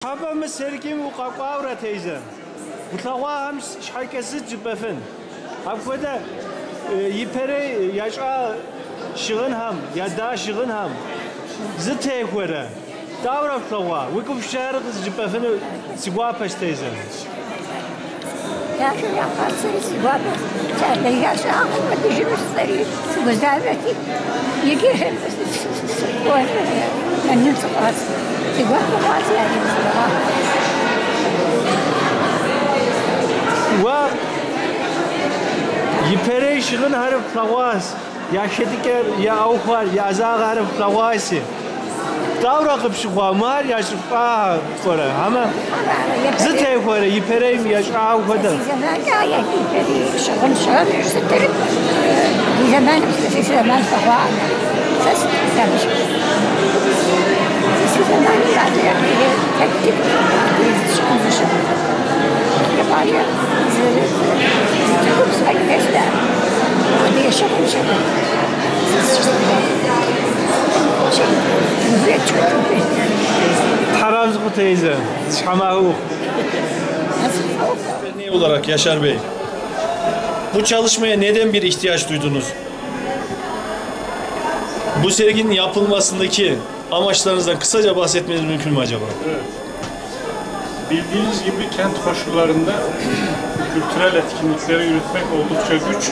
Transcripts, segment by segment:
حبا سركيم وقاقاورة تيزن وطلعوا هم شحكسد جبفن هكذا يبري يشع شغن هم يدا شغن هم زت هيكورة داورة طلعوا ويكم شهر جبفن سوا بس تيزن يا شو يا قاصر سوا بس تعال يا شاخ ما تجي مستري وزارتي يجي سوا من نسقط سوا بس يعني و يبري شغن هرب طلعواس يا شديكر يا أوخر يا زاغ هرب طلعواسي داورة قبشوا مار يا شفاه كورة هما زت هيكورة يبري يا شعاو كذا زمان يا يبري شغل ستر زمان في زمان طبعا بس كانش في زمان بعد يعني تكتب شغل يبغى تقول صحيح كذا هذه شغل حرام زبط teyze. Şamahu. Ne olarak Yaşar Bey, bu çalışmaya neden bir ihtiyaç duydunuz? Bu serginin yapılmasındaki amaçlarınızdan kısaca bahsetmeniz mümkün mü acaba? Evet. Bildiğiniz gibi kent koşullarında kültürel etkinlikleri yürütmek oldukça güç.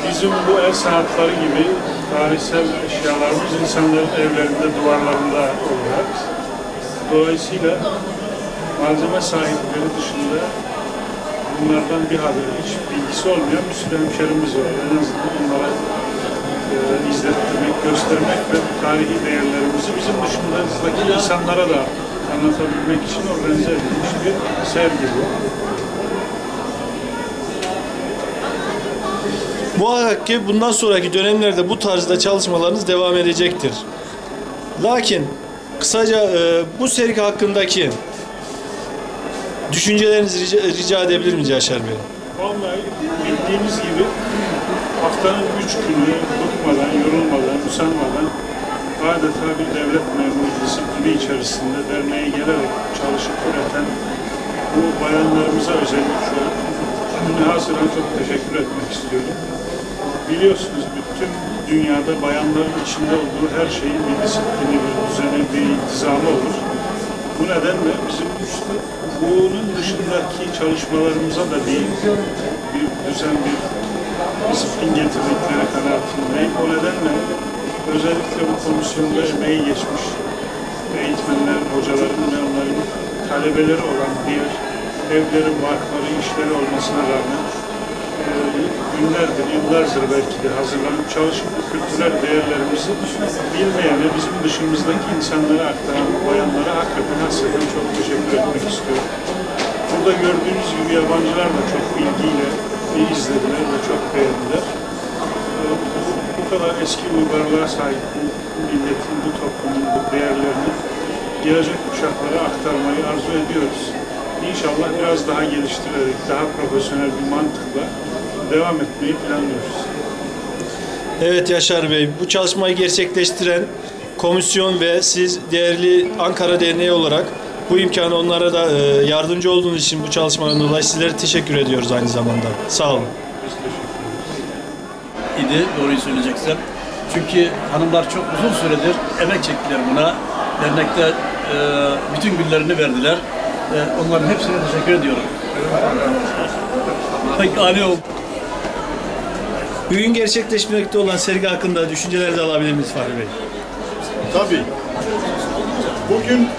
Bizim bu el sanatları gibi tarihsel eşyalarımız insanların evlerinde, duvarlarında oluyor. Dolayısıyla malzeme sahipleri dışında bunlardan bir haber, hiç bilgisi olmayan bir sürü hemşerimiz var. En azından onlara izlettirmek, göstermek ve tarihi değerlerimizi bizim dışımızdaki insanlara da anlatabilmek için organize edilmiş bir sergi bu. Muhakkak ki bundan sonraki dönemlerde bu tarzda çalışmalarınız devam edecektir. Lakin kısaca bu sergi hakkındaki düşüncelerinizi rica edebilir miyiz Yaşar Bey? Vallahi bildiğiniz gibi haftanın 3 günü bıkmadan, yorulmadan, usanmadan adeta bir devlet memuru disiplini içerisinde derneğe gelerek çalışıp üreten bu bayanlarımıza özellikle münhasıran çok teşekkür etmek istiyorum. Biliyorsunuz bütün dünyada bayanların içinde olduğu her şeyin bir disiplini, bir düzeni, bir intizamı olur. Bu nedenle bizim bunun dışındaki çalışmalarımıza da değil, bir düzen, bir disiplin getirdikleri kanaatindeyim. O nedenle özellikle bu komisyonda emeği geçmiş eğitmenlerin, hocaların ve onların talebeleri olan diğer evlerin, barkları, işleri olmasına rağmen günlerdir, yıllardır belki de hazırlanıp çalışıp bu kültürel değerlerimizi bilmeyen ve bizim dışımızdaki insanlara aktaran bayanlara hakikaten çok teşekkür etmek istiyorum. Burada gördüğünüz gibi yabancılar da çok ilgiyle izlediler ve çok beğendiler. Bu kadar eski uygarlığa sahip bu milletin, bu toplumun bu değerlerini gelecek kuşaklara aktarmayı arzu ediyoruz. İnşallah biraz daha geliştirerek, daha profesyonel bir mantıkla devam etmeyi planlıyoruz. Evet Yaşar Bey, bu çalışmayı gerçekleştiren komisyon ve siz değerli Ankara Derneği olarak bu imkanı onlara da yardımcı olduğunuz için bu çalışmadan dolayı sizlere teşekkür ediyoruz aynı zamanda. Sağ olun. Biz teşekkür ederiz. Doğruyu söyleyeceksem. Çünkü hanımlar çok uzun süredir emek çektiler buna. Dernekte bütün günlerini verdiler. Onların hepsine teşekkür ediyorum. Pek ani oldu. Bugün gerçekleşmekte olan sergi hakkında düşüncelerinizi alabilir miyiz Fahri Bey? Tabii. Bugün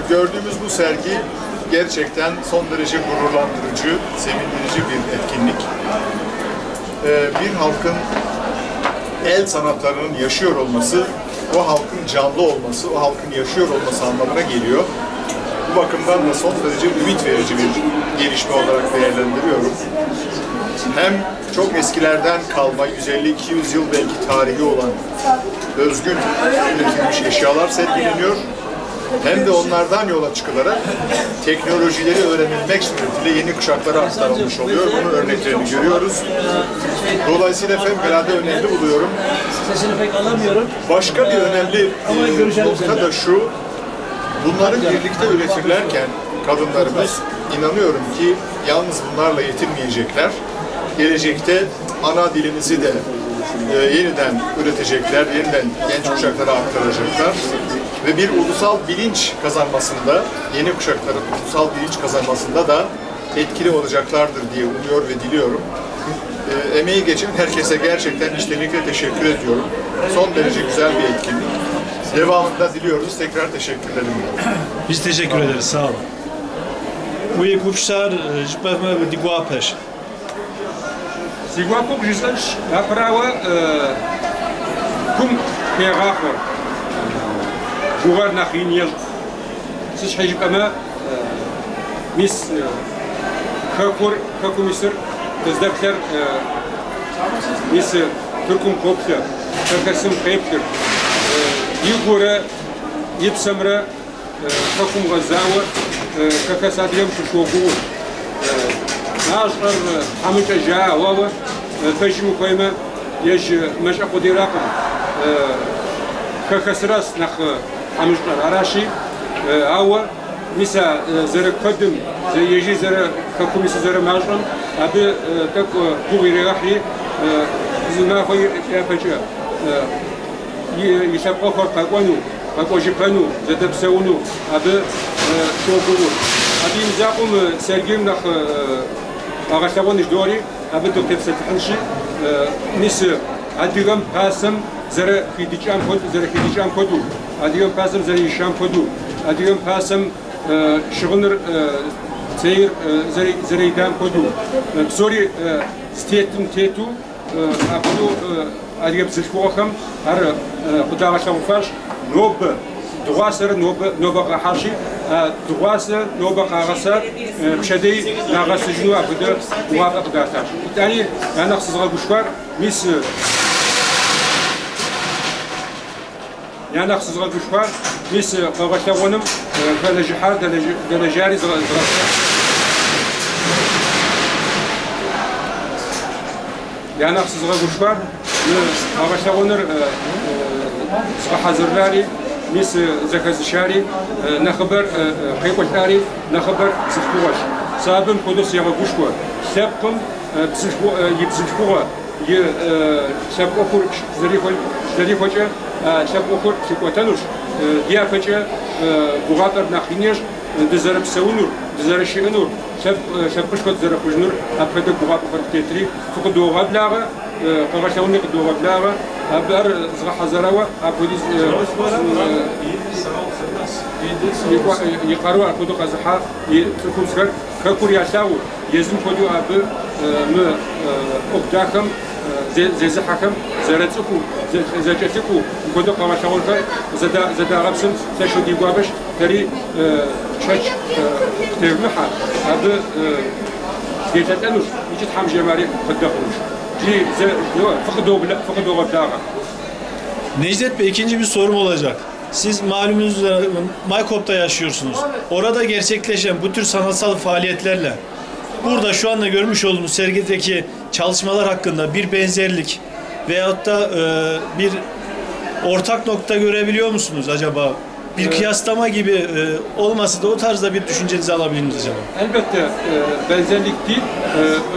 gördüğümüz bu sergi gerçekten son derece gururlandırıcı, sevindirici bir etkinlik. Bir halkın el sanatlarının yaşıyor olması, o halkın canlı olması, o halkın yaşıyor olması anlamına geliyor. Bu bakımdan da son derece ümit verici bir gelişme olarak değerlendiriyorum. Hem çok eskilerden kalma, 150-200 yıl belki tarihi olan özgün üretilmiş eşyalar sergileniyor. Hem de onlardan yola çıkılarak teknolojileri öğrenilmek suretiyle yeni kuşaklara aktarılmış oluyor. Bunun örneklerini görüyoruz. Dolayısıyla fevkalade önemli buluyorum. Sesini pek alamıyorum. Başka bir önemli nokta da şu, Bunları birlikte üretirlerken kadınlarımız inanıyorum ki yalnız bunlarla yetinmeyecekler. Gelecekte ana dilimizi de yeniden üretecekler, yeniden genç kuşaklara aktaracaklar ve bir ulusal bilinç kazanmasında, yeni kuşakların ulusal bilinç kazanmasında da etkili olacaklardır diye umuyor ve diliyorum. Emeği geçen herkese gerçekten içtenlikle teşekkür ediyorum. Son derece güzel bir etkinlik. Devamında diliyoruz. Tekrar teşekkürlerim. Biz teşekkür ederiz. Sağ olun. Bu yekuşlar jipevme diguapeş. Sigwapok jislanş aprawa kum peygafor. Jugar nakhin yel. Siz hijib ama mis kakumisir tzdakler mis Türk'ün kopya. Türk'ün kayıptır. Yigura yipsamra kakum gazawa kakasadriyam tuşogu. ناشر حمد جاء وهو فيش مقيمة يج مش أقدر رقم كخسرس نخ حمد عراشي أو مسا زر قدم زي يجي زر ككوميس زر ماشرم أبي تك بوغي رحلي زنا خوي يفجأ يشبه خرق قانو قاجبانو زد بسونو أبي شو بقول أبي مزاقم سرقيم نخ أغشتوانش دوري أبدو تفسد حنشي نس أديهم قاسم زر خديجان خد زر خديجان خدو أديهم قاسم زر يشام خدو أديهم قاسم شغلر سير زر يدام خدو بسوري ستيتم تيتو أبدو أديهم زشوخم هر خدا غشتوفاش نوب دواسر نوب قحاشي دواسر نوب قاغسر بشدي ناغس جنوا أبدا وابق دارتاش. يعني أنا خصوصا بشكر ميس يعني خصوصا بشكر ميس قاغشتوانم فلجحار دلجاري زغرت. يعني خصوصا بشكر قاغشتوانر حزرلاري ميس زكاز شاري نخبر حيقوشاري نخبر سفكوش سابن قدس يغبوشكو سابقم بسفكو يبسفكو سابقو زريخوش سابقو سيكوتانوش ديافش بغاطر ناخينيش دزرب سونور دزرب شيغنور سابقشكو دزرب خجنور أبقى بغاطر تتري فقدو غابلاغا قاغشتوني قدو غابلاغا أبر زغح زراوة أبوديز يقاروا أبودو قزحة يتركون سكر ككوريا شاو يزم كودو أب م أقداكم زحكم زرتكو زجتكو كودو قام شاول زدا غبسم تشو ديوابش تري شش ترمحة أب يتأنوش يجي تحم جماري قداموش فقدوا غداغا. Necdet Bey, ikinci bir sorum olacak. Siz malumunuz Maykop'ta yaşıyorsunuz. Orada gerçekleşen bu tür sanatsal faaliyetlerle burada şu anda görmüş olduğumuz sergideki çalışmalar hakkında bir benzerlik veyahut da bir ortak nokta görebiliyor musunuz acaba? Bir kıyaslama gibi olması da o tarzda bir düşüncenizi alabilir miyiz acaba? Elbette benzerlik değil.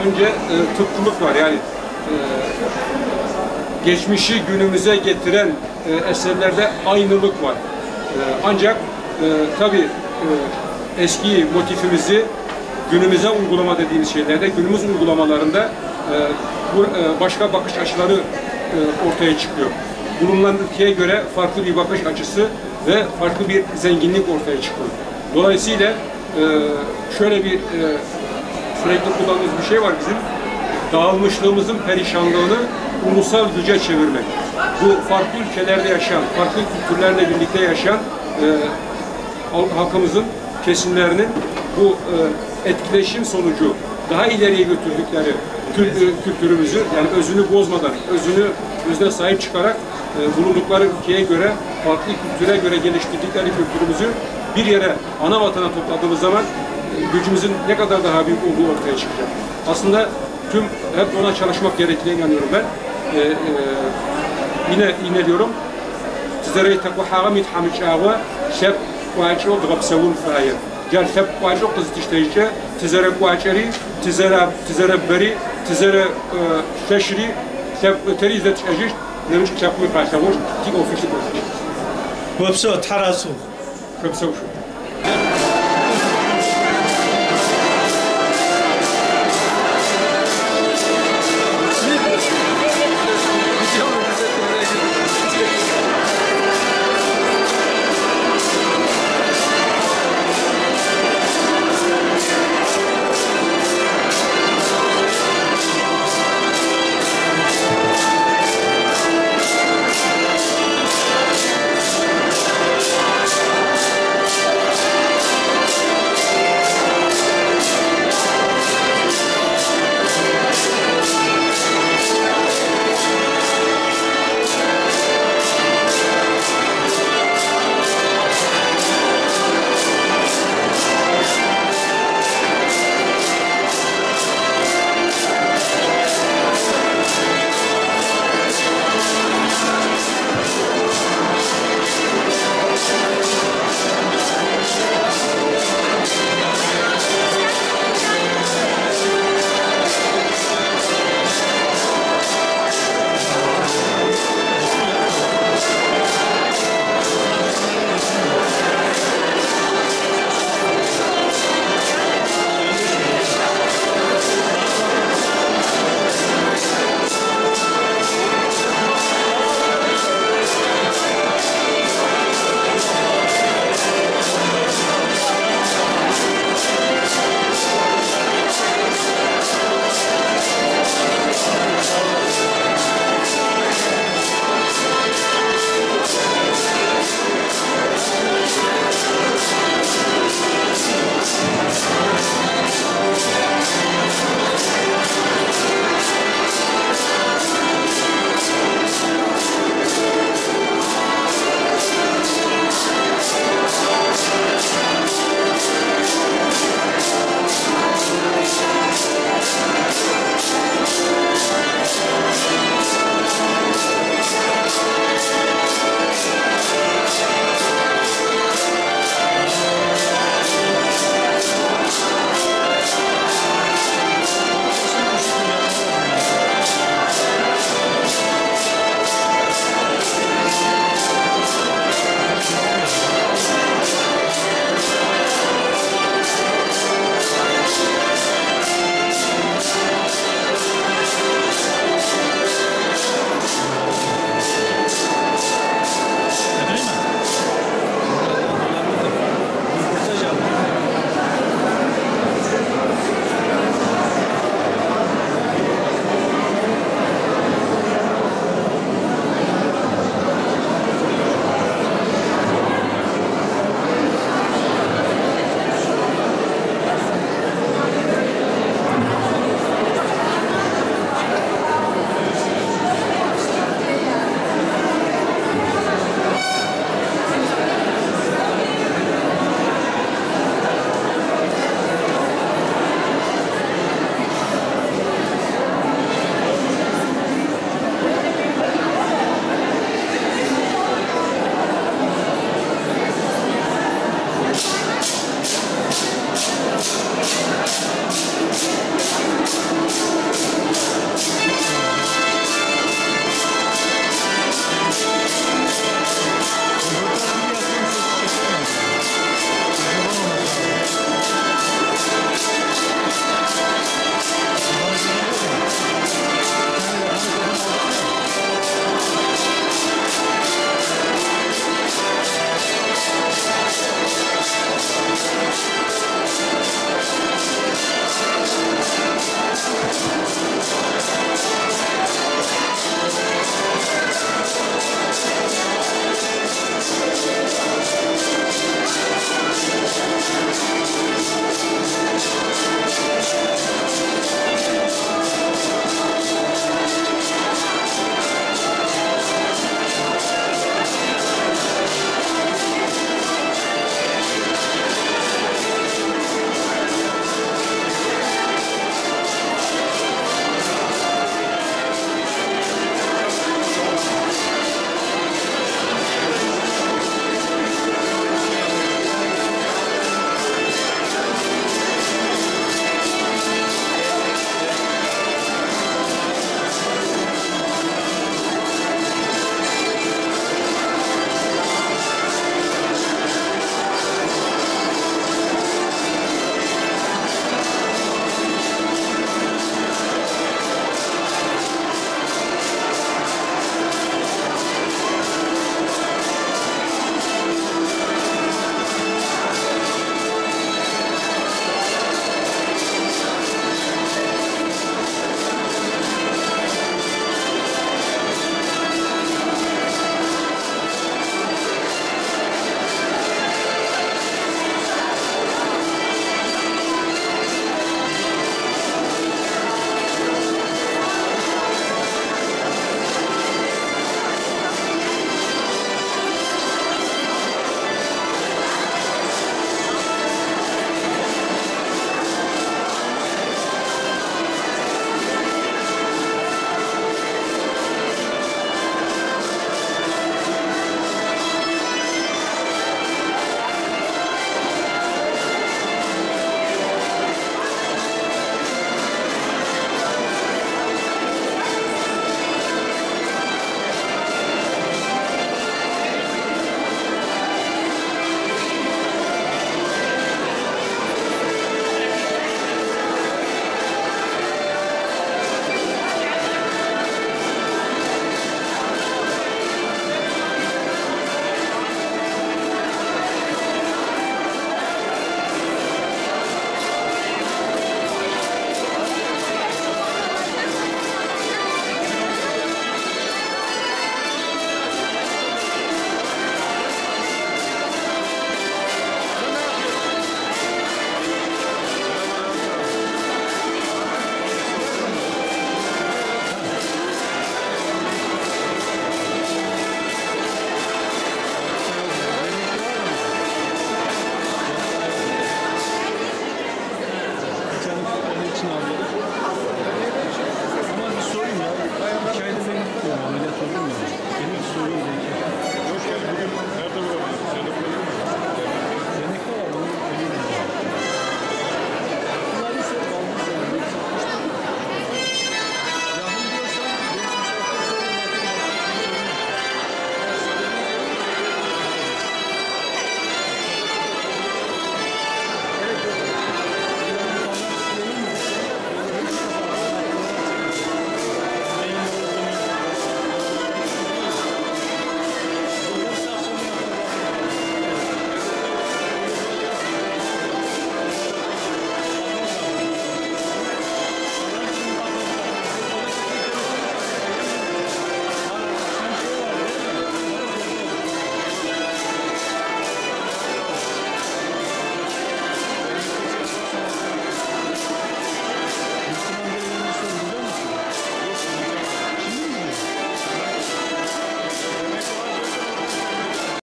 Önce tutkuluk var. Yani geçmişi günümüze getiren eserlerde aynılık var. Ancak tabii eski motifimizi günümüze uygulama dediğimiz şeylerde, günümüz uygulamalarında başka bakış açıları ortaya çıkıyor. Bulunan ülkeye göre farklı bir bakış açısı ve farklı bir zenginlik ortaya çıkıyor. Dolayısıyla şöyle bir sürekli kullandığımız bir şey var bizim. Dağılmışlığımızın perişanlığını ulusal güce çevirmek. Bu farklı ülkelerde yaşayan, farklı kültürlerle birlikte yaşayan halkımızın kesimlerinin bu etkileşim sonucu daha ileriye götürdükleri kültürümüzü, yani özünü bozmadan, özüne sahip çıkarak bulundukları ülkeye göre, farklı kültüre göre geliştirdikleri kültürümüzü bir yere, ana vatana topladığımız zaman gücümüzün ne kadar daha büyük olduğu ortaya çıkacak. Aslında hep ona çalışmak gerektiğine inanıyorum ben. Yine diyorum, sizlere takva haram ithamı çağı, şep قواچو دغبسون فاير جال ثب قواچو قزتشتيجه تزرع قواچري تزرع بري تزرع فشري ثب تريزت اجيش نمش كابوي قاسمون تي اوفيس وبسو تحرسو كبسوشو